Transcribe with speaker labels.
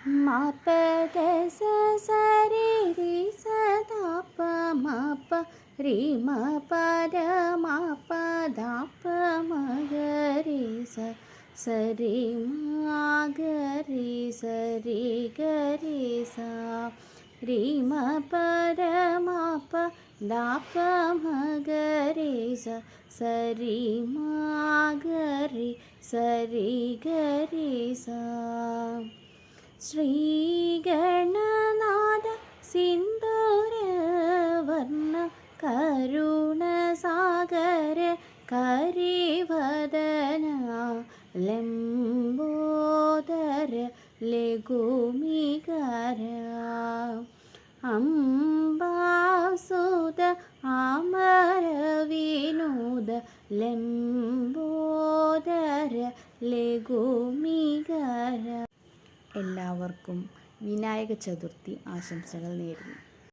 Speaker 1: മപ ദസ സരി രി സദ പ മപ രി മപ ര മപ ദ പ മഗ രി സ സരി മഗ രി സരി ഗ രി സ രി മപ ര മപ ദ പ മഗ രി സ സരി മഗ രി സരി ഗ രി സ ശ്രീഗണനാഥ സിന്ദൂരവർണ്ണ കരുണസാഗര കരിവദന ലംബോദര ലഘുമികര അംബാസുത അമരവിനോദ ലംബോദര ലഘുമികര. എല്ലാവർക്കും വിനായക ചതുർത്ഥി ആശംസകൾ നേരുന്നു.